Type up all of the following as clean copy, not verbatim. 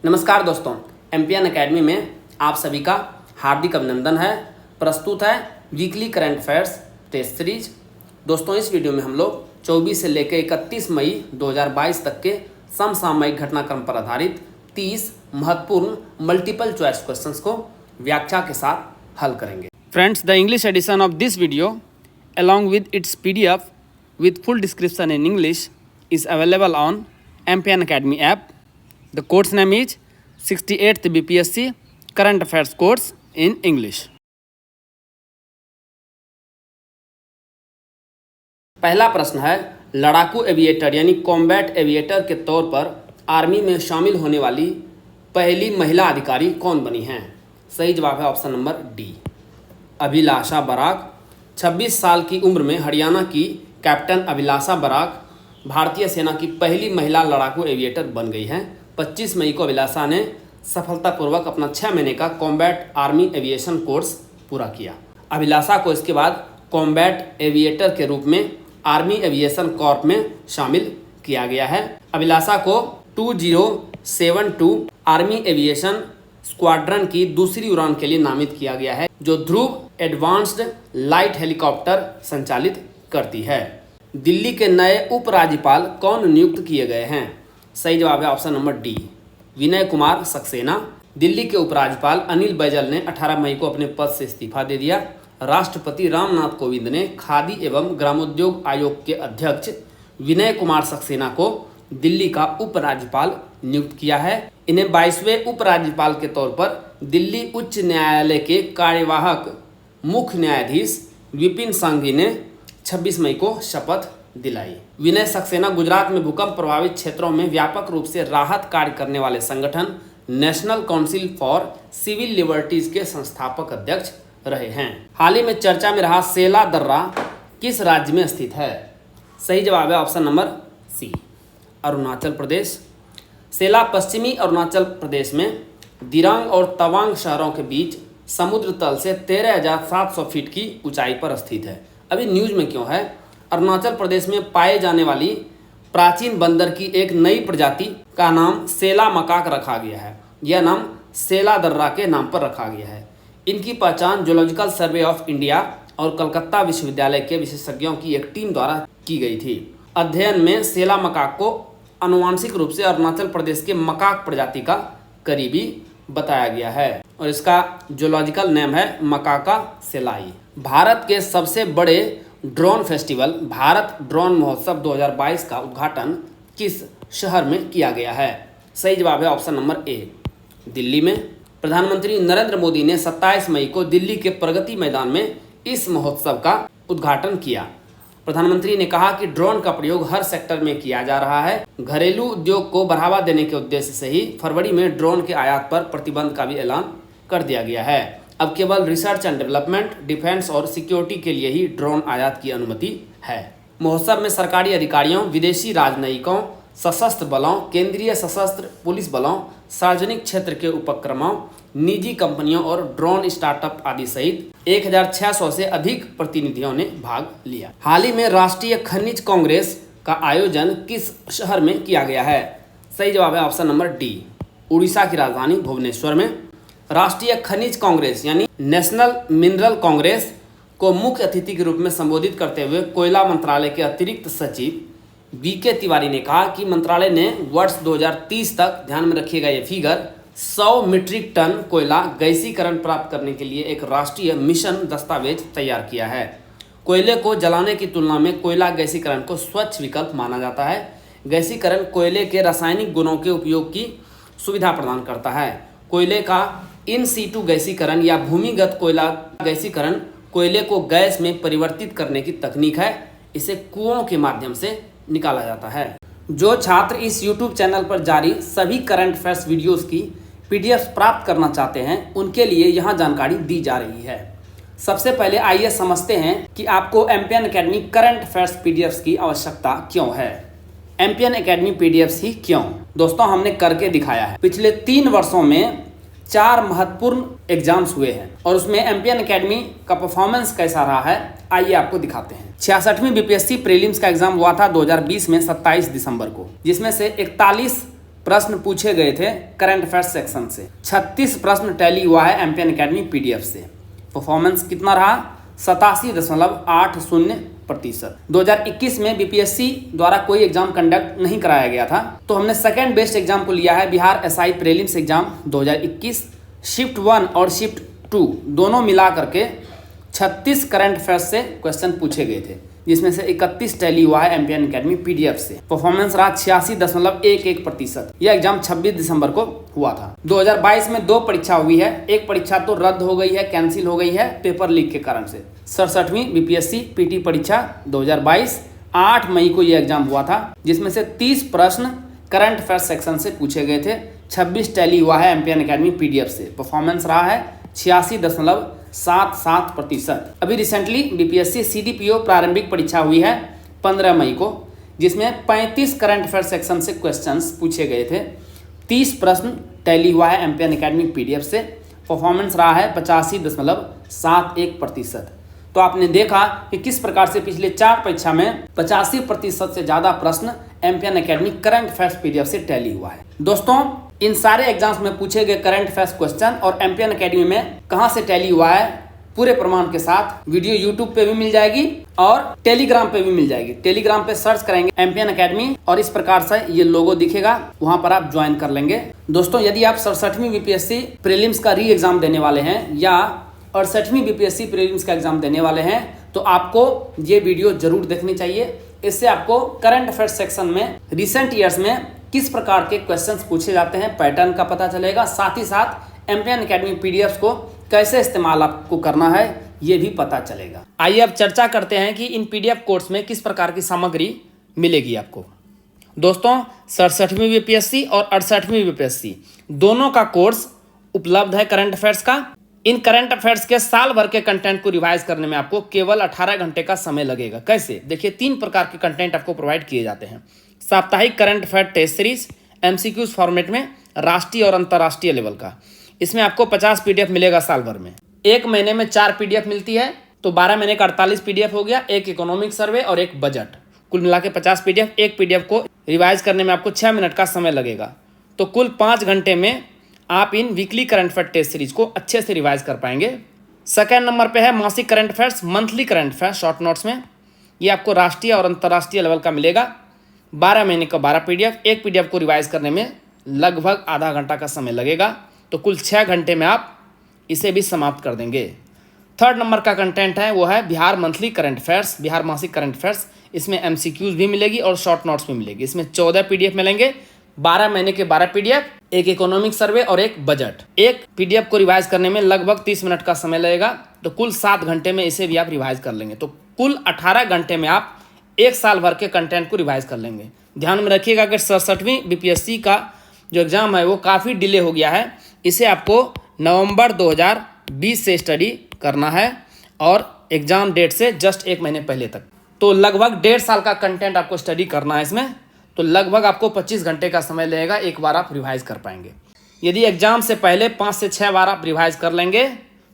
नमस्कार दोस्तों, MPN academy में आप सभी का हार्दिक अभिनंदन है। प्रस्तुत है weekly current affairs test series. दोस्तों, इस वीडियो में हम लोग 24 से लेकर 31 मई 2022 तक के समसामयिक घटनाक्रम पर आधारित 30 महत्वपूर्ण मल्टीपल चॉइस क्वेश्चंस को व्याख्या के साथ हल करेंगे। Friends, the English edition of this video along with its PDF with full description in English is available on MPN Academy app. The course name is 68th BPSC Current Affairs course in English. पहला प्रश्न है, लड़ाकू aviator यानी combat aviator के तौर पर army में शामिल होने वाली पहली महिला अधिकारी कौन बनी हैं? सही जवाब है ऑप्शन नंबर डी, अभिलाषा बराक। 26 साल की उम्र में हरियाणा की कैप्टन अभिलाषा बराक भारतीय सेना की पहली महिला लड़ाकू एविएटर बन गई हैं। 25 मई को अभिलाषा ने सफलतापूर्वक अपना 6 महीने का कॉम्बैट आर्मी एविएशन कोर्स पूरा किया। अभिलाषा को इसके बाद कॉम्बैट एविएटर के रूप में आर्मी एविएशन कॉर्प में शामिल किया गया है। अभिलाषा को 2072 आर्मी एविएशन स्क्वाड्रन की दूसरी उड़ान के लिए नामित किया गया है, जो ध्रुव एडवांस्ड लाइट हेलीकॉप्टर संचालित करती है। दिल्ली के नए उपराज्यपाल कौन नियुक्त किए गए हैं? सही जवाब है option number D, Vinay Kumar Saxena. Delhi के उपराज्यपाल अनिल बैजल ने 18 मई को अपने पद से इस्तीफा दे दिया। राष्ट्रपति रामनाथ कोविंद ने खादी एवं ग्रामोद्योग आयोग के अध्यक्ष विनय कुमार सक्सेना को दिल्ली का उपराज्यपाल नियुक्त किया है। इन्हें 22वें उपराज्यपाल के तौर पर दिल्ली उच्च न्यायालय के कार्यवाहक मुख्य न्यायाधीश विपिन सांघवी ने 26 मई को शपथ दिलाई। विनय सक्सेना गुजरात में भूकंप प्रभावित क्षेत्रों में व्यापक रूप से राहत कार्य करने वाले संगठन national council for civil liberties के संस्थापक अध्यक्ष रहे हैं। हाल ही में चर्चा में रहा सेला दर्रा किस राज्य में स्थित है? सही जवाब है ऑप्शन नंबर सी, अरुणाचल प्रदेश। सेला पश्चिमी अरुणाचल प्रदेश में दिरांग और तवांग शहरों के बीच समुद्र तल से 13,700 फीट की ऊंचाई पर स्थित है। अभी न्यूज में क्यों है? अरुणाचल प्रदेश में पाए जाने वाली प्राचीन बंदर की एक नई प्रजाति का नाम सेला मकाक रखा गया है। यह नाम सेला दर्रा के नाम पर रखा गया है। इनकी पहचान जूलॉजिकल सर्वे ऑफ इंडिया और कलकत्ता विश्वविद्यालय के विशेषज्ञों की एक टीम द्वारा की गई थी। अध्ययन में सेला मकाक को आनुवांशिक रूप से अरुणाचल प्रदेश के मकाक प्रजाति का करीबी बताया गया है और इसका जूलॉजिकल नेम है मकाका सेलाई। भारत के सबसे बड़े ड्रोन फेस्टिवल भारत ड्रोन महोत्सव 2022 का उद्घाटन किस शहर में किया गया है? सही जवाब है ऑप्शन नंबर ए, दिल्ली में। प्रधानमंत्री नरेंद्र मोदी ने 27 मई को दिल्ली के प्रगति मैदान में इस महोत्सव का उद्घाटन किया। प्रधानमंत्री ने कहा कि ड्रोन का प्रयोग हर सेक्टर में किया जा रहा है। घरेलू उद्योग को बढ़ावा देने के उद्देश्य से ही फरवरी में ड्रोन के आयात पर प्रतिबंध का भी ऐलान कर दिया गया है। अब केवल रिसर्च एंड डेवलपमेंट, डिफेंस और सिक्योरिटी के लिए ही ड्रोन आयात की अनुमति है। महोत्सव में सरकारी अधिकारियों, विदेशी राजनयिकों, सशस्त्र बलों, केंद्रीय सशस्त्र पुलिस बलों, सार्वजनिक क्षेत्र के उपक्रमों, निजी कंपनियों और ड्रोन स्टार्टअप आदि सहित 1,600 से अधिक प्रतिनिधियों ने भाग लिया। हाल ही में राष्ट्रीय खनिज कांग्रेस का आयोजन किस शहर में किया गया है? सही जवाब है ऑप्शन नंबर डी, उड़ीसा की राजधानी भुवनेश्वर में। राष्ट्रीय खनिज कांग्रेस यानी नेशनल मिनरल कांग्रेस को मुख्य अतिथि के रूप में संबोधित करते हुए कोयला मंत्रालय के अतिरिक्त सचिव बीके तिवारी ने कहा कि मंत्रालय ने वर्ष 2030 तक ध्यान में रखिएगा ये फिगर 100 मीट्रिक टन कोयला गैसीकरण प्राप्त करने के लिए एक राष्ट्रीय मिशन दस्तावेज तैयार किया है। कोयले को जलाने की तुलना में कोयला गैसीकरण को स्वच्छ विकल्प माना जाता है। गैसीकरण कोयले के रासायनिक गुणों के उपयोग की सुविधा प्रदान करता है। कोयले का इन सीटू गैसीकरण या भूमिगत कोयला गैसीकरण कोयले को गैस में परिवर्तित करने की तकनीक है। इसे कुओं के माध्यम से निकाला जाता है। जो छात्र इस YouTube चैनल पर जारी सभी करंट अफेयर्स वीडियोस की PDF प्राप्त करना चाहते हैं, उनके लिए यहाँ जानकारी दी जा रही है। सबसे पहले आइए समझते हैं कि आपको MPN academy current affairs PDFs की आवश्यकता क्यों है। MPN एकेडमी PDFs ही क्यों? दोस्तों, हमने करके दिखाया है। पिछले 3 वर्षों में 4 महत्वपूर्ण एग्जाम्स हुए हैं और उसमें MPN एकेडमी का परफॉर्मेंस कैसा रहा है आइए आपको दिखाते हैं। 66वीं BPSC प्रीलिम्स का एग्जाम हुआ था 2020 में 27 दिसंबर को, जिसमें से 41 प्रश्न पूछे गए थे करंट अफेयर्स सेक्शन से। 36 प्रश्न टैली हुआ है एमपीएन एकेडमी पीडीएफ से। परफॉर्मेंस कितना रहा? 87.80%। 2021 में बीपीएससी द्वारा कोई एग्जाम कंडक्ट नहीं कराया गया था, तो हमने सेकेंड बेस्ट एग्जाम को लिया है Bihar SI prelims exam 2021। Shift 1 और शिफ्ट 2 दोनों मिला करके 36 करंट अफेयर्स से क्वेश्चन पूछे गए थे, जिसमें से 31 टैली हुआ है एमपीएन एकेडमी पीडीएफ से। परफॉर्मेंस रहा 86.11%। यह एग्जाम 26 दिसंबर को हुआ था। 2022 में 2 परीक्षा हुई है। एक परीक्षा तो रद्द हो गई है, कैंसिल हो गई है पेपर लीक के कारण से। 67वीं बीपीएससी पीटी परीक्षा 2022 8 मई को यह एग्जाम हुआ था, जिसमें से 30 प्रश्न करंट अफेयर्स सेक्शन से पूछे गए थे। 26 टैली हुआ है एमपीएन एकेडमी पीडीएफ से। परफॉर्मेंस रहा है 86.77%। अभी रिसेंटली बीपीएससी सीडीपीओ प्रारंभिक परीक्षा हुई है 15 मई को, जिसमें 35 करंट अफेयर सेक्शन से क्वेश्चंस पूछे गए थे। 30 प्रश्न टैली हुआ है एमपीएन एकेडमी पीडीएफ से। परफॉर्मेंस रहा है 85.71%। तो आपने देखा कि किस प्रकार से पिछले 4 परीक्षा में 85% से ज़्यादा प्रश्न MPN academy current affairs PDF से टैली हुआ है। दोस्तों, इन सारे एग्जाम्स में पूछे गए करंट अफेयर्स क्वेश्चन और एमपीएन एकेडमी में कहां से टैली हुआ है पूरे प्रमाण के साथ वीडियो यूट्यूब पे भी मिल जाएगी और टेलीग्राम पे भी मिल जाएगी। टेलीग्राम पे सर्च करेंगे एमपीएन एकेडमी और इस प्रकार से ये लोगो दिखेगा, वहां पर आप ज्वाइन कर लेंगे। दोस्तों, यदि आप 67वीं बीपीएससी प्रीलिम्स का री एग्जाम देने वाले हैं या 68वीं बीपीएससी प्रीलिम्स का एग्जाम देने वाले हैं, तो आपको ये वीडियो जरूर देखनी चाहिए। इससे आपको करंट अफेयर्स सेक्शन में रिसेंट ईयर्स में किस प्रकार के क्वेश्चंस पूछे जाते हैं, पैटर्न का पता चलेगा। साथ ही साथ एमपीएन एकेडमी पीडीएफ को कैसे इस्तेमाल आपको करना है ये भी पता चलेगा। आइए अब चर्चा करते हैं कि इन पीडीएफ कोर्स में किस प्रकार की सामग्री मिलेगी आपको। दोस्तों, 67वीं बीपीएससी और 68वीं बीपीएससी दोनों का कोर्स उपलब्ध है करंट अफेयर्स का। इन करंट अफेयर्स के साल भर के कंटेंट को रिवाइज करने में आपको केवल 18 घंटे का समय लगेगा। कैसे? देखिए, 3 प्रकार के कंटेंट आपको प्रोवाइड किए जाते हैं। साप्ताहिक current affair test series MCQs format में राष्ट्रीय और अंतर्राष्ट्रीय लेवल का। इसमें आपको 50 पीडीएफ मिलेगा साल भर में। 1 महीने में 4 पीडीएफ मिलती है, तो 12 महीने का 48 पीडीएफ हो गया। एक इकोनॉमिक सर्वे और एक बजट, कुल मिला के 50 पीडीएफ। एक पीडीएफ को रिवाइज करने में आपको 6 मिनट का समय लगेगा। तो कुल 5 घंटे में आप इन weekly current affair test series को अच्छे से रिवाइज कर पाएंगे। सेकेंड नंबर पे है मासिक current affairs, monthly current affairs short notes में। ये आपको राष्ट्रीय और अंतर्राष्ट्रीय लेवल का मिलेगा। 12 महीने का 12 पीडीएफ। एक पीडीएफ को रिवाइज करने में लगभग आधा घंटा का समय लगेगा, तो कुल 6 घंटे में आप इसे भी समाप्त कर देंगे। थर्ड नंबर का कंटेंट है वो है Bihar monthly current affairs, Bihar मासिक करंट अफेयर्स। इसमें एमसीक्यूज भी मिलेगी और शॉर्ट नोट्स भी मिलेगी। इसमें 14 पीडीएफ मिलेंगे, 12 महीने के 12 पीडीएफ, एक इकोनॉमिक सर्वे और एक बजट। एक पीडीएफ को रिवाइज करने में लगभग 30 मिनट का समय लगेगा, तो कुल 7 घंटे में इसे भी आप रिवाइज कर लेंगे। तो कुल 18 घंटे में आप 1 साल भर के कंटेंट को रिवाइज कर लेंगे। ध्यान में रखिएगा कि 67वीं बीपीएससी का जो एग्ज़ाम है वो काफ़ी डिले हो गया है। इसे आपको नवंबर 2020 से स्टडी करना है और एग्ज़ाम डेट से जस्ट 1 महीने पहले तक। तो लगभग 1.5 साल का कंटेंट आपको स्टडी करना है इसमें। तो लगभग आपको 25 घंटे का समय लगेगा, एक बार आप रिवाइज कर पाएंगे। यदि एग्जाम से पहले 5 से 6 बार आप रिवाइज कर लेंगे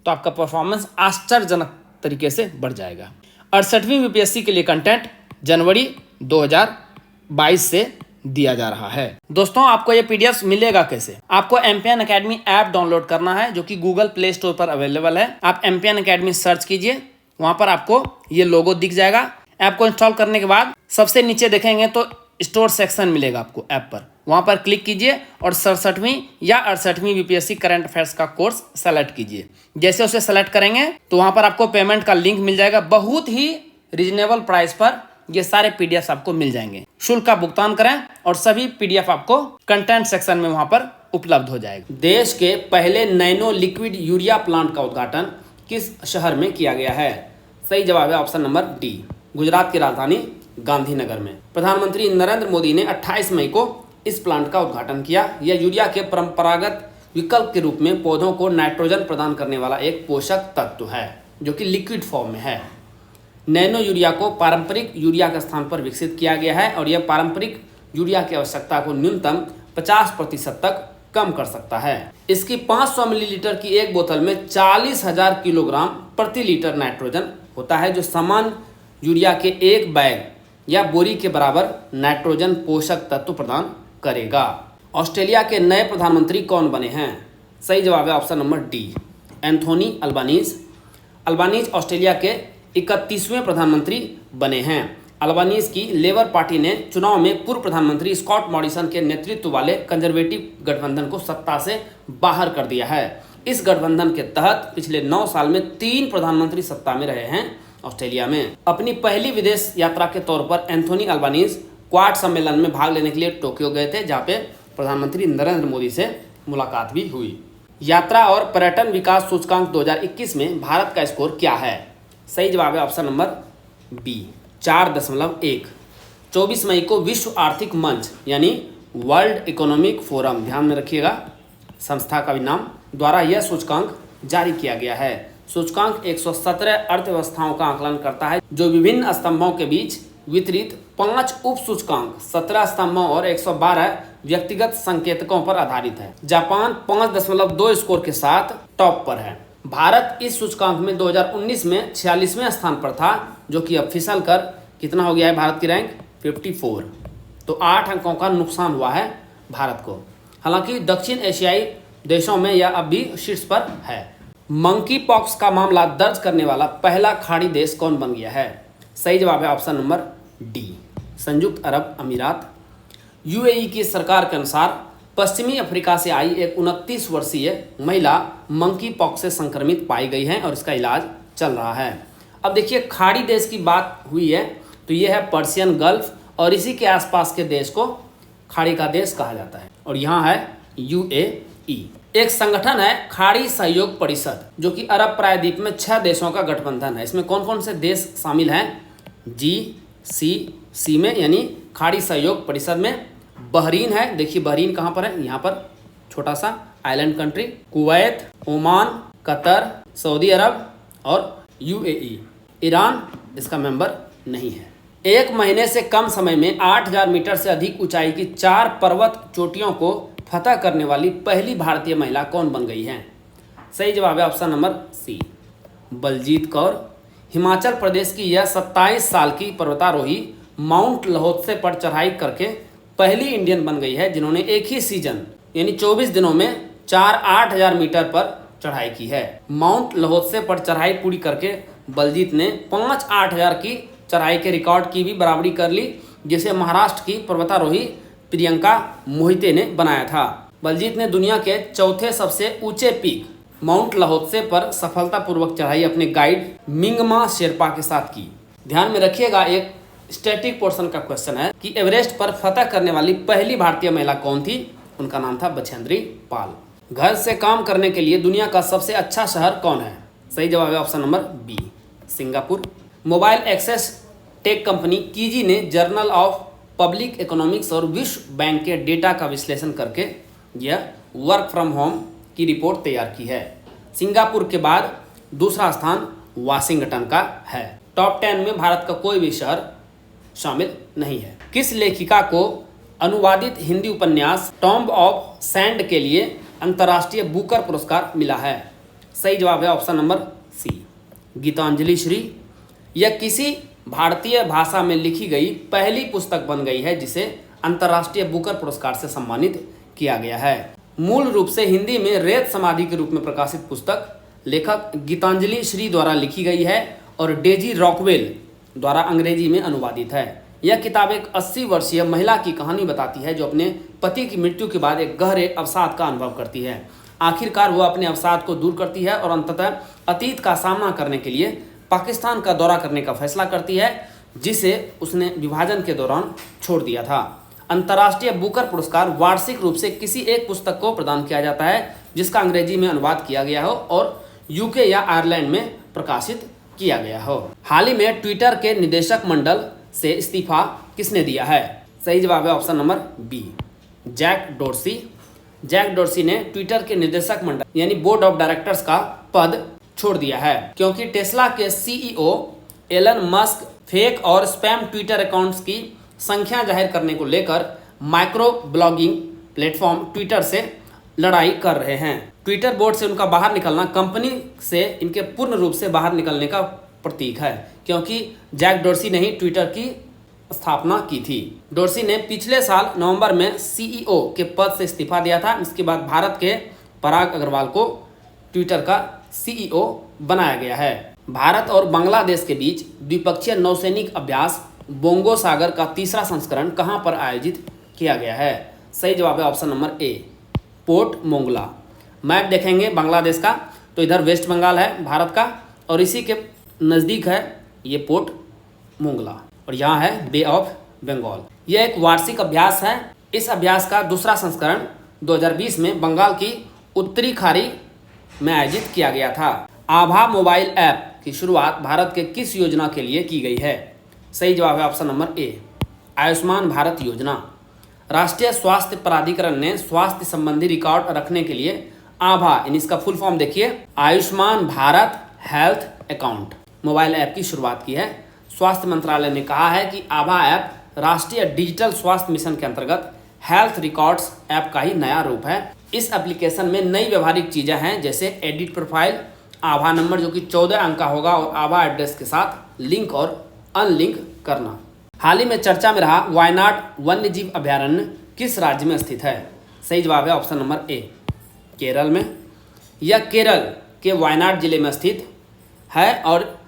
तो आपका परफॉर्मेंस आश्चर्यजनक तरीके से बढ़ जाएगा। 68वीं बीपीएससी के लिए कंटेंट जनवरी 2022 से दिया जा रहा है। दोस्तों, आपको ये पीडीएफ मिलेगा कैसे? आपको एमपीएन एकेडमी ऐप डाउनलोड करना है, जो कि गूगल प्ले स्टोर पर अवेलेबल है। आप एमपीएन एकेडमी सर्च कीजिए, वहां पर आपको ये लोगो दिख जाएगा। ऐप को इंस्टॉल करने के बाद सबसे नीचे देखेंगे तो स्टोर सेक्शन मिलेगा आपको ऐप पर, वहां पर क्लिक कीजिए और 67वीं या 68वीं बीपीएससी करंट अफेयर्स का कोर्स सेलेक्ट कीजिए। जैसे उसे सेलेक्ट करेंगे तो वहां पर आपको पेमेंट का लिंक मिल जाएगा। बहुत ही रीजनेबल प्राइस पर ये सारे पीडीएफ आपको मिल जाएंगे। शुल्क का भुगतान करें और सभी पीडीएफ आपको कंटेंट सेक्शन में वहां पर उपलब्ध हो जाएगा। देश के पहले नैनो लिक्विड यूरिया प्लांट का उद्घाटन किस शहर में किया गया है? सही जवाब है ऑप्शन नंबर डी, गुजरात की राजधानी गांधीनगर में। प्रधानमंत्री नरेंद्र मोदी ने 28 मई को इस प्लांट का उद्घाटन किया। यह यूरिया के परंपरागत विकल्प के रूप में पौधों को नाइट्रोजन प्रदान करने वाला एक पोषक तत्व है, जो कि लिक्विड फॉर्म में है। नैनो यूरिया को पारंपरिक यूरिया के स्थान पर विकसित किया गया है और यह पारंपरिक यूरिया की आवश्यकता को न्यूनतम 50% तक कम कर सकता है। इसकी 500 मिलीलीटर की एक बोतल में 40,000 किलोग्राम प्रति लीटर नाइट्रोजन होता है, जो समान यूरिया के एक बैग या बोरी के बराबर नाइट्रोजन पोषक तत्व प्रदान करेगा। ऑस्ट्रेलिया के नए प्रधानमंत्री कौन बने हैं? सही जवाब है option number D, Anthony Albanese. Albanese Australia के 31वें प्रधानमंत्री बने हैं। अल्बानीज की लेबर पार्टी ने चुनाव में पूर्व प्रधानमंत्री स्कॉट मॉरिसन के नेतृत्व वाले कंजर्वेटिव गठबंधन को सत्ता से बाहर कर दिया है। इस गठबंधन के तहत पिछले 9 साल में 3 प्रधानमंत्री सत्ता में रहे हैं ऑस्ट्रेलिया में। अपनी पहली विदेश यात्रा के तौर पर एंथोनी अल्बानीज क्वाड सम्मेलन में भाग लेने के लिए टोक्यो गए थे, जहाँ पे प्रधानमंत्री नरेंद्र मोदी से मुलाकात भी हुई। यात्रा और पर्यटन विकास सूचकांक 2021 में भारत का स्कोर क्या है? सही जवाब है ऑप्शन नंबर बी, 4.1। 24 मई को विश्व आर्थिक मंच यानी वर्ल्ड इकोनॉमिक फोरम, ध्यान में रखिएगा संस्था का भी नाम, द्वारा यह सूचकांक जारी किया गया है। सूचकांक 117 अर्थव्यवस्थाओं का आकलन करता है, जो विभिन्न स्तंभों के बीच वितरित 5 उप सूचकांक, 17 स्तंभों और 112 व्यक्तिगत संकेतकों पर आधारित है। जापान 5.2 स्कोर के साथ टॉप पर है। भारत इस सूचकांक में 2019 में 46वें स्थान पर था, जो कि अब फिसल कर कितना हो गया है भारत की रैंक? 54। तो 8 अंकों का नुकसान हुआ है भारत को। हालांकि दक्षिण एशियाई देशों में यह अब भी शीर्ष पर है। मंकी पॉक्स का मामला दर्ज करने वाला पहला खाड़ी देश कौन बन गया है? सही जवाब है ऑप्शन नंबर डी, संयुक्त अरब अमीरात। यूएई की सरकार के अनुसार पश्चिमी अफ्रीका से आई एक 29 वर्षीय महिला मंकी पॉक्स से संक्रमित पाई गई है और इसका इलाज चल रहा है। अब देखिए, खाड़ी देश की बात हुई है तो यह है पर्शियन गल्फ, और इसी के आसपास के देश को खाड़ी का देश कहा जाता है। और यहाँ है यूएई। एक संगठन है खाड़ी सहयोग परिषद, जो कि अरब प्रायद्वीप में 6 देशों का गठबंधन है। इसमें कौन कौन से देश शामिल हैं? GCC में यानी खाड़ी सहयोग परिषद में बहरीन है। देखिए बहरीन कहाँ पर है? यहाँ पर छोटा सा island country. Kuwait, Oman, Qatar, Saudi Arab और यूएई। ईरान इसका मेंबर नहीं है। 1 महीने से कम समय में 8000 मीटर से अधिक ऊंचाई की 4 पर्वत चोटियों को फतह करने वाली पहली भारतीय महिला कौन बन गई है? सही जवाब है option number C, Baljit Kaur. Himachal Pradesh की यह 27 साल की पर्वतारोही माउंट लहोत्से पर चढ़ाई करके पहली इंडियन बन गई है, जिन्होंने एक ही सीजन यानी 24 दिनों में 4-8 मीटर पर चढ़ाई की है। माउंट लहोत्से पर चढ़ाई पूरी करके बलजीत ने 5-8 की चढ़ाई के रिकॉर्ड की भी बराबरी कर ली, जिसे महाराष्ट्र की पर्वतारोही प्रियंका मोहिते ने बनाया था। बलजीत ने दुनिया के 4थे सबसे ऊंचे पीक माउंट लहोत्से पर सफलतापूर्वक चढ़ाई अपने गाइड मिंगमा शेरपा के साथ की। ध्यान में रखिएगा, एक स्टैटिक पोर्शन का क्वेश्चन है कि एवरेस्ट पर फतह करने वाली पहली भारतीय महिला कौन थी? उनका नाम था बछेंद्री पाल। घर से काम करने के लिए दुनिया का सबसे अच्छा शहर कौन है? सही जवाब है option number B, Singapore. Mobile access tech company कीजी ने जर्नल ऑफ पब्लिक इकोनॉमिक्स और विश्व बैंक के डेटा का विश्लेषण करके यह वर्क फ्रॉम होम की रिपोर्ट तैयार की है। सिंगापुर के बाद दूसरा स्थान वाशिंगटन का है। टॉप 10 में भारत का कोई भी शहर शामिल नहीं है। किस लेखिका को अनुवादित हिंदी उपन्यास टॉम्ब ऑफ सैंड के लिए अंतर्राष्ट्रीय बुकर पुरस्कार मिला है? सही जवाब है option number C, Geetanjali Shree. यह किसी भारतीय भाषा में लिखी गई पहली पुस्तक बन गई है जिसे अंतर्राष्ट्रीय बुकर पुरस्कार से सम्मानित किया गया है। मूल रूप से हिंदी में रेत समाधि के रूप में प्रकाशित पुस्तक लेखक गीतांजलि श्री द्वारा लिखी गई है और डेजी रॉकवेल द्वारा अंग्रेजी में अनुवादित है। यह किताब एक 80 वर्षीय महिला की कहानी बताती है, जो अपने पति की मृत्यु के बाद एक गहरे अवसाद का अनुभव करती है। आखिरकार वह अपने अवसाद को दूर करती है और अंततः अतीत का सामना करने के लिए पाकिस्तान का दौरा करने का फैसला करती है, जिसे उसने विभाजन के दौरान छोड़ दिया था। अंतर्राष्ट्रीय बुकर पुरस्कार वार्षिक रूप से किसी एक पुस्तक को प्रदान किया जाता है जिसका अंग्रेजी में अनुवाद किया गया हो और यूके या आयरलैंड में प्रकाशित किया गया हो। हाल ही में ट्विटर के निदेशक मंडल से इस्तीफा किसने दिया है? सही जवाब है option number B, Jack Dorsey. Jack Dorsey ने ट्विटर के निदेशक मंडल यानी बोर्ड ऑफ डायरेक्टर्स का पद छोड़ दिया है, क्योंकि टेस्ला के सीईओ एलन मस्क फेक और स्पैम ट्विटर अकाउंट्स की संख्या जाहिर करने को लेकर माइक्रो ब्लॉगिंग प्लेटफॉर्म ट्विटर से लड़ाई कर रहे हैं। ट्विटर बोर्ड से उनका बाहर निकलना कंपनी से इनके पूर्ण रूप से बाहर निकलने का प्रतीक है, क्योंकि जैक डोर्सी ने ही ट्विटर की स्थापना की थी। डोर्सी ने पिछले साल नवंबर में सीईओ के पद से इस्तीफा दिया था। इसके बाद भारत के पराग अग्रवाल को ट्विटर का सीईओ बनाया गया है। भारत और बांग्लादेश के बीच द्विपक्षीय नौसैनिक अभ्यास बोंगो सागर का तीसरा संस्करण कहां पर आयोजित किया गया है? सही जवाब है ऑप्शन नंबर ए, पोर्ट मोंगला। मैप देखेंगे बांग्लादेश का तो इधर वेस्ट बंगाल है भारत का, और इसी के नज़दीक है ये पोर्ट मोंगला, और यहाँ है बे ऑफ बंगाल। यह एक वार्षिक अभ्यास है। इस अभ्यास का दूसरा संस्करण 2020 में बंगाल की उत्तरी खाड़ी में आयोजित किया गया था। आभा मोबाइल ऐप की शुरुआत भारत के किस योजना के लिए की गई है? सही जवाब है ऑप्शन नंबर ए, आयुष्मान भारत योजना। राष्ट्रीय स्वास्थ्य प्राधिकरण ने स्वास्थ्य संबंधी रिकॉर्ड रखने के लिए आभा, यानी इसका फुल फॉर्म देखिए, Ayushman Bharat health account mobile app की शुरुआत की है। स्वास्थ्य मंत्रालय ने कहा है कि आभा ऐप राष्ट्रीय डिजिटल स्वास्थ्य मिशन के अंतर्गत हेल्थ रिकॉर्ड्स ऐप का ही नया रूप है। इस एप्लीकेशन में नई व्यवहारिक चीज़ें हैं, जैसे एडिट प्रोफाइल, आभा नंबर जो कि 14 अंक का होगा और आभा एड्रेस के साथ लिंक और अनलिंक करना। हाल ही में चर्चा में रहा वायनाड वन्यजीव अभयारण्य किस राज्य में स्थित है? सही जवाब है ऑप्शन नंबर ए, केरल में। यह केरल के वायनाड जिले में स्थित है और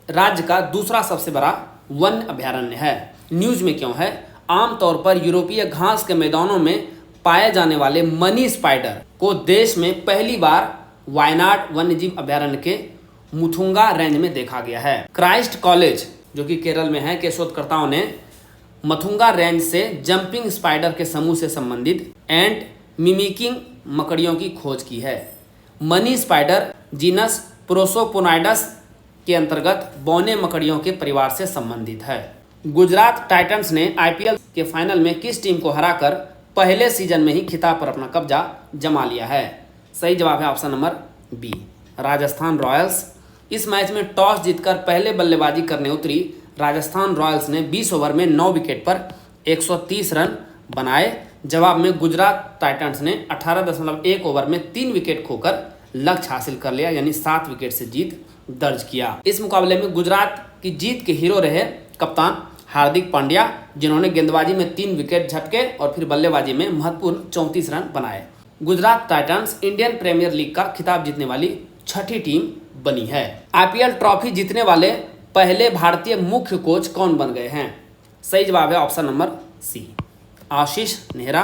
राज्य का दूसरा सबसे बड़ा वन अभयारण्य है। न्यूज में क्यों है? आमतौर पर यूरोपीय घास के मैदानों में पाए जाने वाले मनी स्पाइडर को देश में पहली बार वायनाड वन्यजीव अभयारण्य के मुथुंगा रेंज में देखा गया है। क्राइस्ट कॉलेज जो कि केरल में है के शोधकर्ताओं ने मथुंगा रेंज से जंपिंग स्पाइडर के समूह से संबंधित एंट मिमिकिंग मकड़ियों की खोज की है। मनी स्पाइडर जीनस प्रोसोपोनाइडस के अंतर्गत बौने मकड़ियों के परिवार से संबंधित है। गुजरात टाइटंस ने आईपीएल के फाइनल में किस टीम को हराकर पहले सीजन में ही खिताब पर अपना कब्जा जमा लिया है? सही जवाब है option number B, Rajasthan Royals. इस मैच में टॉस जीतकर पहले बल्लेबाजी करने उतरी राजस्थान रॉयल्स ने 20 ओवर में 9 विकेट पर 130 रन बनाए। जवाब में गुजरात टाइटंस ने 18.1 ओवर में 3 विकेट खोकर लक्ष्य हासिल कर लिया, यानी 7 विकेट से जीत दर्ज किया। इस मुकाबले में गुजरात की जीत के हीरो रहे कप्तान हार्दिक पांड्या, जिन्होंने गेंदबाजी में 3 विकेट झटके और फिर बल्लेबाजी में महत्वपूर्ण 34 रन बनाए। Gujarat Titans Indian Premier League का खिताब जीतने वाली छठी टीम बनी है। आईपीएल ट्रॉफी जीतने वाले पहले भारतीय मुख्य कोच कौन बन गए हैं? सही जवाब है ऑप्शन नंबर सी, आशीष नेहरा।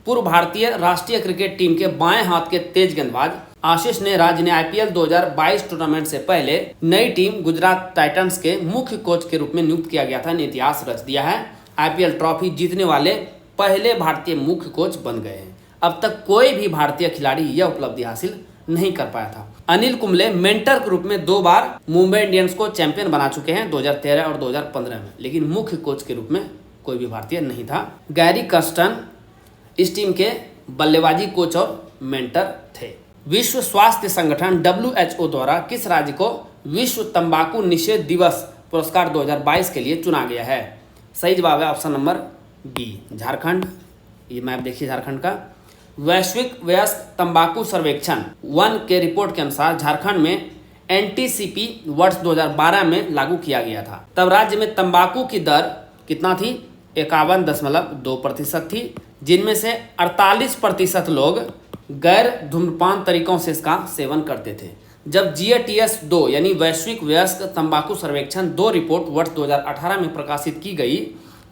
पूर्व भारतीय राष्ट्रीय क्रिकेट टीम के बाएं हाथ के तेज गेंदबाज आशीष नेहरा, जिन्हें आईपीएल 2022 टूर्नामेंट से पहले नई टीम गुजरात टाइटंस के मुख्य कोच के रूप में नियुक्त किया गया था, ने इतिहास रच दिया है। आईपीएल ट्रॉफी जीतने वाले पहले भारतीय मुख्य कोच बन गए हैं। अब तक कोई भी भारतीय खिलाड़ी यह उपलब्धि हासिल नहीं कर पाया था। अनिल कुंबले मेंटर के रूप में 2 बार मुंबई इंडियंस को चैंपियन बना चुके हैं, 2013 और 2015 में, लेकिन मुख्य कोच के रूप में कोई भी भारतीय नहीं था। गैरी कर्स्टन इस टीम के बल्लेबाजी कोच और मेंटर थे। विश्व स्वास्थ्य संगठन WHO द्वारा किस राज्य को विश्व तंबाकू निषेध दिवस पुरस्कार 2022 के लिए चुना गया है? सही जवाब है ऑप्शन नंबर बी, झारखंड। ये मैप देखिए झारखंड का। वैश्विक वयस्क तंबाकू सर्वेक्षण 1 के रिपोर्ट के अनुसार झारखंड में NTCP वर्ष 2012 में लागू किया गया था। तब राज्य में तंबाकू की दर कितना थी? 51.2% थी, जिनमें से 48% लोग गैर धूम्रपान तरीकों से इसका सेवन करते थे। जब GATS 2 यानी वैश्विक वयस्क तंबाकू सर्वेक्षण 2 रिपोर्ट वर्ष 2018 में प्रकाशित की गई,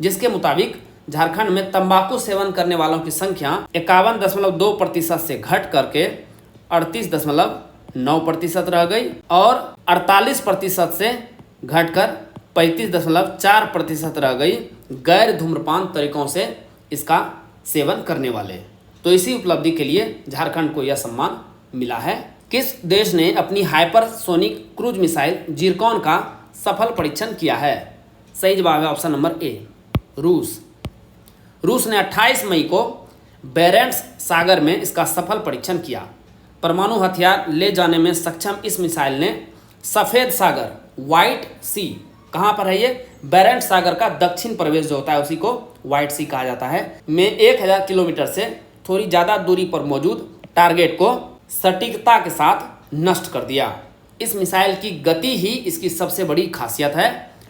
जिसके मुताबिक झारखंड में तंबाकू सेवन करने वालों की संख्या 51.2% से घट करके 38.9% रह गई और 48% से घटकर 35.4% रह गई गैर धूम्रपान तरीकों से इसका सेवन करने वाले। तो इसी उपलब्धि के लिए झारखंड को यह सम्मान मिला है। किस देश ने अपनी हाइपरसोनिक क्रूज मिसाइल जिरकॉन का सफल परीक्षण किया है? सही जवाब है ऑप्शन नंबर ए, रूस। रूस ने 28 मई को बेरेंट्स सागर में इसका सफल परीक्षण किया। परमाणु हथियार ले जाने में सक्षम इस मिसाइल ने सफ़ेद सागर, व्हाइट सी, कहाँ पर है ये? बेरेंट्स सागर का दक्षिण प्रवेश जो होता है उसी को व्हाइट सी कहा जाता है, में 1000 किलोमीटर से थोड़ी ज़्यादा दूरी पर मौजूद टारगेट को सटीकता के साथ नष्ट कर दिया। इस मिसाइल की गति ही इसकी सबसे बड़ी खासियत है।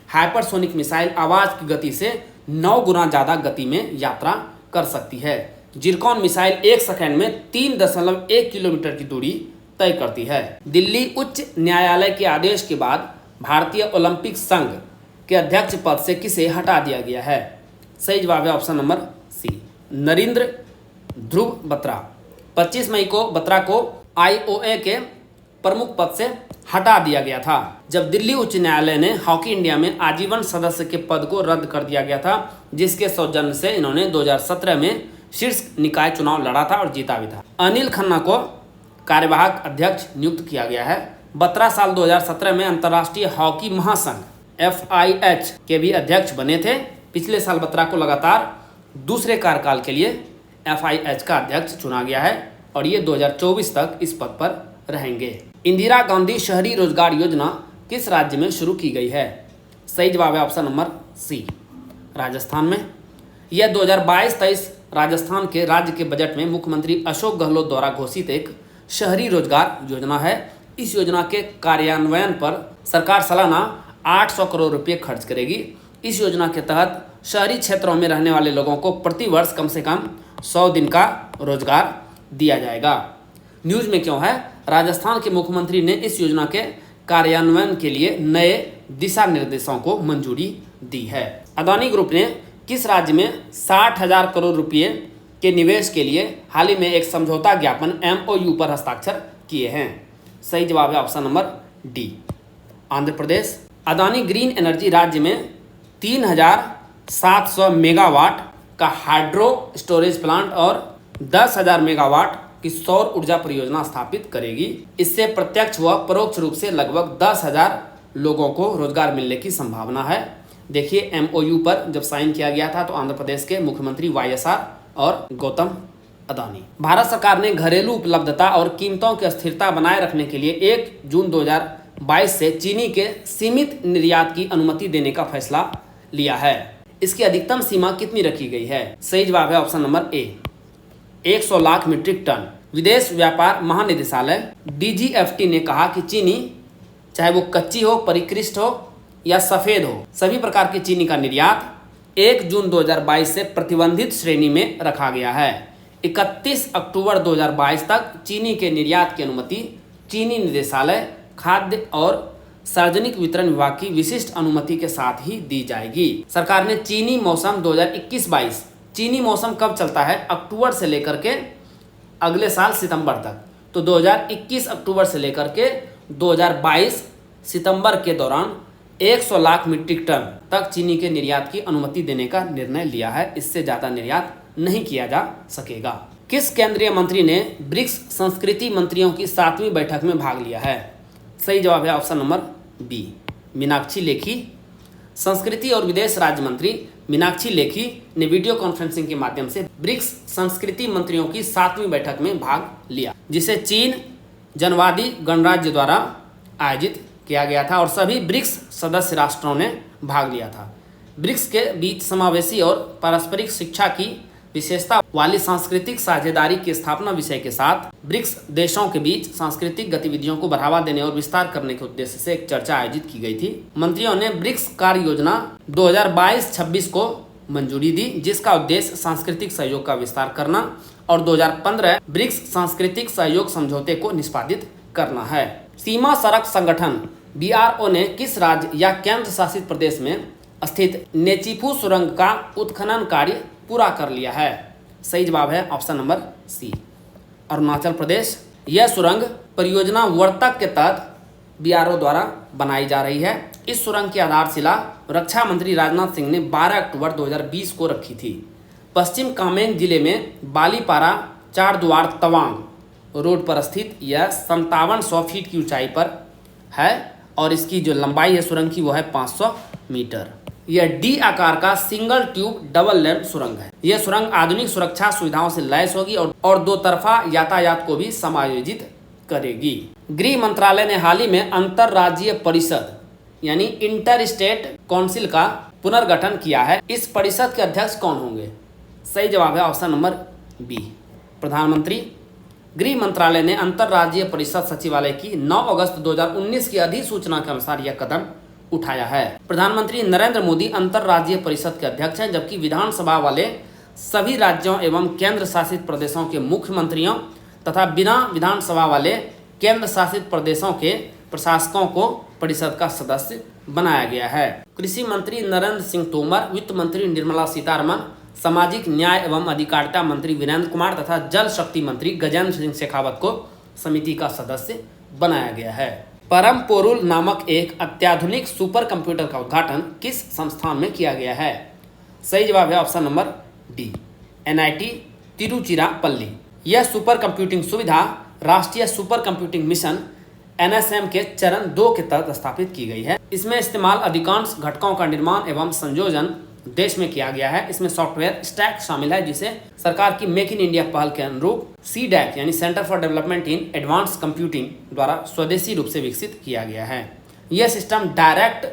हाइपरसोनिक मिसाइल आवाज़ की गति से 9 गुना ज़्यादा गति में यात्रा कर सकती है। जिरकॉन मिसाइल 1 सेकंड में 3.1 किलोमीटर की दूरी तय करती है। दिल्ली उच्च न्यायालय के आदेश के बाद भारतीय ओलंपिक संघ के अध्यक्ष पद से किसे हटा दिया गया है? सही जवाब है ऑप्शन नंबर सी, नरेंद्र ध्रुव बत्रा। 25 मई को बत्रा को IOA के प्रमुख पद से हटा दिया गया था, जब दिल्ली उच्च न्यायालय ने हॉकी इंडिया में आजीवन सदस्य के पद को रद्द कर दिया गया था, जिसके सौजन्य से इन्होंने 2017 में शीर्ष निकाय चुनाव लड़ा था और जीता भी था। अनिल खन्ना को कार्यवाहक अध्यक्ष नियुक्त किया गया है। बत्रा साल 2017 में अंतर्राष्ट्रीय हॉकी महासंघ FIH के भी अध्यक्ष बने थे। पिछले साल बत्रा को लगातार दूसरे कार्यकाल के लिए FIH का अध्यक्ष चुना गया है और ये 2024 तक इस पद पर रहेंगे। इंदिरा गांधी शहरी रोजगार योजना किस राज्य में शुरू की गई है? सही जवाब है ऑप्शन नंबर सी, राजस्थान में। यह 2022-23 राजस्थान के राज्य के बजट में मुख्यमंत्री अशोक गहलोत द्वारा घोषित एक शहरी रोजगार योजना है। इस योजना के कार्यान्वयन पर सरकार सालाना 800 करोड़ रुपये खर्च करेगी। इस योजना के तहत शहरी क्षेत्रों में रहने वाले लोगों को प्रति वर्ष कम से कम 100 दिन का रोजगार दिया जाएगा। न्यूज़ में क्यों है? राजस्थान के मुख्यमंत्री ने इस योजना के कार्यान्वयन के लिए नए दिशा निर्देशों को मंजूरी दी है। अदानी ग्रुप ने किस राज्य में 60,000 करोड़ रुपये के निवेश के लिए हाल ही में एक समझौता ज्ञापन MOU पर हस्ताक्षर किए हैं? सही जवाब है option number D, Andhra Pradesh. Adani green energy राज्य में 3,700 मेगावाट का हाइड्रो स्टोरेज प्लांट और 10,000 मेगावाट की सौर ऊर्जा परियोजना स्थापित करेगी। इससे प्रत्यक्ष व परोक्ष रूप से लगभग 10,000 लोगों को रोजगार मिलने की संभावना है। देखिए, MOU पर जब साइन किया गया था तो आंध्र प्रदेश के मुख्यमंत्री YSR और गौतम अदानी। भारत सरकार ने घरेलू उपलब्धता और कीमतों की स्थिरता बनाए रखने के लिए 1 जून 2022 से चीनी के सीमित निर्यात की अनुमति देने का फैसला लिया है। इसकी अधिकतम सीमा कितनी रखी गई है? सही जवाब है option number A, 100 lakh metric ton. विदेश व्यापार महानिदेशालय DGFT ने कहा कि चीनी, चाहे वो कच्ची हो, परिकृष्ट हो या सफ़ेद हो, सभी प्रकार की चीनी का निर्यात 1 जून 2022 से प्रतिबंधित श्रेणी में रखा गया है। 31 अक्टूबर 2022 तक चीनी के निर्यात की अनुमति चीनी निदेशालय, खाद्य और सार्वजनिक वितरण विभाग की विशिष्ट अनुमति के साथ ही दी जाएगी। सरकार ने चीनी मौसम 2021-22, चीनी मौसम कब चलता है? अक्टूबर से लेकर के अगले साल सितंबर तक। तो 2021 अक्टूबर से लेकर के 2022 सितंबर के दौरान 100 लाख मीट्रिक टन तक चीनी के निर्यात की अनुमति देने का निर्णय लिया है। इससे ज़्यादा निर्यात नहीं किया जा सकेगा। किस केंद्रीय मंत्री ने ब्रिक्स संस्कृति मंत्रियों की 7वीं बैठक में भाग लिया है? सही जवाब है option number B, Meenakshi Lekhi. संस्कृति और विदेश राज्य मंत्री मीनाक्षी लेखी ने वीडियो कॉन्फ्रेंसिंग के माध्यम से ब्रिक्स संस्कृति मंत्रियों की 7वीं बैठक में भाग लिया, जिसे चीन जनवादी गणराज्य द्वारा आयोजित किया गया था और सभी ब्रिक्स सदस्य राष्ट्रों ने भाग लिया था। ब्रिक्स के बीच समावेशी और पारस्परिक शिक्षा की विशेषता वाली सांस्कृतिक साझेदारी की स्थापना विषय के साथ ब्रिक्स देशों के बीच सांस्कृतिक गतिविधियों को बढ़ावा देने और विस्तार करने के उद्देश्य से एक चर्चा आयोजित की गई थी। मंत्रियों ने ब्रिक्स कार्य योजना 2022-26 को मंजूरी दी, जिसका उद्देश्य सांस्कृतिक सहयोग का विस्तार करना और 2015 ब्रिक्स सांस्कृतिक सहयोग समझौते को निष्पादित करना है। सीमा सड़क संगठन BRO ने किस राज्य या केंद्र शासित प्रदेश में स्थित नेचीफू सुरंग का उत्खनन कार्य पूरा कर लिया है? सही जवाब है ऑप्शन नंबर सी, अरुणाचल प्रदेश। यह सुरंग परियोजना वर्तक के तहत BRO द्वारा बनाई जा रही है। इस सुरंग की आधारशिला रक्षा मंत्री राजनाथ सिंह ने 12 अक्टूबर 2020 को रखी थी। पश्चिम कामेंग जिले में बालीपारा चारद्वार तवांग रोड पर स्थित यह 5700 फीट की ऊंचाई पर है और इसकी जो लंबाई है सुरंग की वो है 500 मीटर। यह D आकार का सिंगल ट्यूब डबल लेन सुरंग है। यह सुरंग आधुनिक सुरक्षा सुविधाओं से लैस होगी और दो तरफा यातायात को भी समायोजित करेगी। गृह मंत्रालय ने हाल ही में अंतरराज्यीय परिषद यानी इंटर स्टेट काउंसिल का पुनर्गठन किया है। इस परिषद के अध्यक्ष कौन होंगे? सही जवाब है ऑप्शन नंबर बी, प्रधानमंत्री। गृह मंत्रालय ने अंतरराज्यीय परिषद सचिवालय की 9 अगस्त 2019 की अधिसूचना के अनुसार यह कदम उठाया है। प्रधानमंत्री नरेंद्र मोदी अंतर्राज्यीय परिषद के अध्यक्ष हैं, जबकि विधानसभा वाले सभी राज्यों एवं केंद्र शासित प्रदेशों के मुख्यमंत्रियों तथा बिना विधानसभा वाले केंद्र शासित प्रदेशों के प्रशासकों को परिषद का सदस्य बनाया गया है। कृषि मंत्री नरेंद्र सिंह तोमर, वित्त मंत्री निर्मला सीतारमण, सामाजिक न्याय एवं अधिकारिता मंत्री वीरेंद्र कुमार तथा जल शक्ति मंत्री गजेंद्र सिंह शेखावत को समिति का सदस्य बनाया गया है। परम पोरुल नामक एक अत्याधुनिक सुपर कंप्यूटर का उद्घाटन किस संस्थान में किया गया है? सही जवाब है option number D, NIT Tiruchirappalli. यह सुपर कंप्यूटिंग सुविधा राष्ट्रीय सुपर कंप्यूटिंग मिशन NSM के चरण 2 के तहत स्थापित की गई है। इसमें इस्तेमाल अधिकांश घटकों का निर्माण एवं संयोजन देश में किया गया है। इसमें सॉफ्टवेयर स्टैक शामिल है, जिसे सरकार की मेक इन इंडिया पहल के अनुरूप CDAC यानी centre for development in advance computing द्वारा स्वदेशी रूप से विकसित किया गया है। यह system direct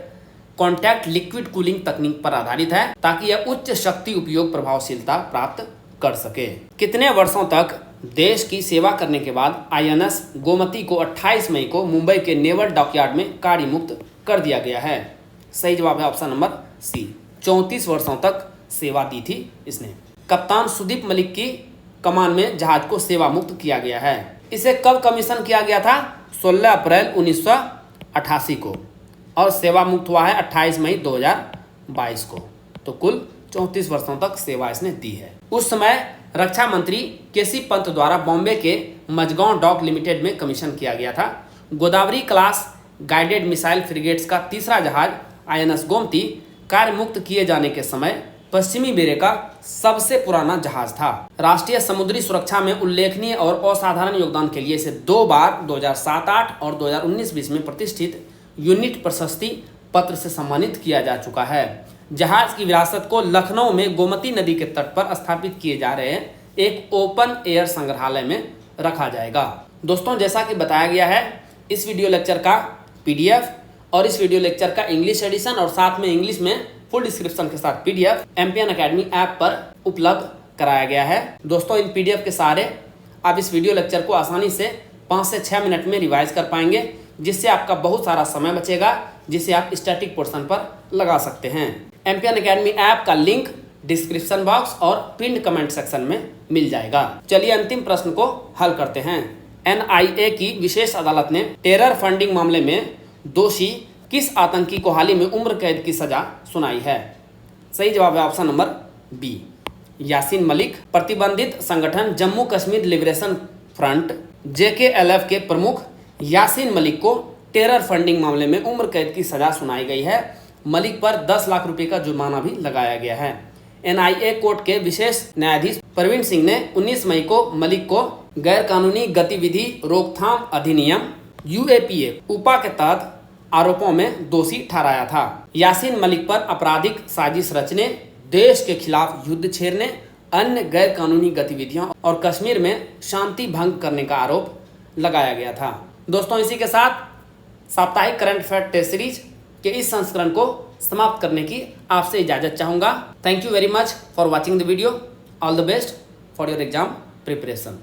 contact liquid cooling तकनीक पर आधारित है, ताकि यह उच्च शक्ति उपयोग प्रभावशीलता प्राप्त कर सके। कितने वर्षों तक देश की सेवा करने के बाद INS गोमती को 28 मई को मुंबई के नेवल डॉकयार्ड में कार्य मुक्त कर दिया गया है? सही जवाब है ऑप्शन नंबर सी, 34 वर्षों तक सेवा दी थी इसने। कप्तान सुदीप मलिक की कमान में जहाज को सेवा मुक्त किया गया है। इसे कब कमीशन किया गया था? 16 अप्रैल 1988 को, और सेवा मुक्त हुआ है 28 मई 2022 को। तो कुल 34 वर्षों तक सेवा इसने दी है। उस समय रक्षा मंत्री केसी पंत द्वारा बॉम्बे के मझगांव डॉक लिमिटेड में कमीशन किया गया था। Godavari class guided missile frigates का तीसरा जहाज INS गोमती कार्य मुक्त किए जाने के समय पश्चिमी बेड़े का सबसे पुराना जहाज था। राष्ट्रीय समुद्री सुरक्षा में उल्लेखनीय और असाधारण योगदान के लिए इसे 2 बार 2007-8 और 2019-20 में प्रतिष्ठित यूनिट प्रशस्ति पत्र से सम्मानित किया जा चुका है। जहाज की विरासत को लखनऊ में गोमती नदी के तट पर स्थापित किए जा रहे एक ओपन एयर संग्रहालय में रखा जाएगा। दोस्तों, जैसा कि बताया गया है, इस वीडियो लेक्चर का PDF और इस वीडियो लेक्चर का इंग्लिश एडिशन और साथ में इंग्लिश में फुल डिस्क्रिप्शन के साथ PDF एम्पियन अकेडमी ऐप पर उपलब्ध कराया गया है। दोस्तों, इन PDF के सहारे आप इस वीडियो लेक्चर को आसानी से 5 से 6 मिनट में रिवाइज कर पाएंगे, जिससे आपका बहुत सारा समय बचेगा, जिसे आप स्टैटिक पोर्शन पर लगा सकते हैं। एम्पियन अकेडमी ऐप का लिंक डिस्क्रिप्शन बॉक्स और पिन कमेंट सेक्शन में मिल जाएगा। चलिए अंतिम प्रश्न को हल करते हैं। NIA की विशेष अदालत ने टेरर फंडिंग मामले में दोषी किस आतंकी को हाल ही में उम्र कैद की सजा सुनाई है? सही जवाब है option number B, Yasin Malik. प्रतिबंधित संगठन Jammu Kashmir liberation front JKLF के प्रमुख यासीन मलिक को टेरर फंडिंग मामले में उम्र कैद की सजा सुनाई गई है। मलिक पर 10 लाख रुपए का जुर्माना भी लगाया गया है। NIA कोर्ट के विशेष न्यायाधीश प्रवीण सिंह ने 19 मई को मलिक को गैर कानूनी गतिविधि रोकथाम अधिनियम UAPA उपा के तहत आरोपों में दोषी ठहराया था। यासीन मलिक पर आपराधिक साजिश रचने, देश के खिलाफ युद्ध छेड़ने, अन्य गैर कानूनी गतिविधियों और कश्मीर में शांति भंग करने का आरोप लगाया गया था। दोस्तों, इसी के साथ साप्ताहिक करंट अफेयर टेस्ट सीरीज के इस संस्करण को समाप्त करने की आपसे इजाजत चाहूंगा। Thank you very much for watching the video. All the best for your exam preparation.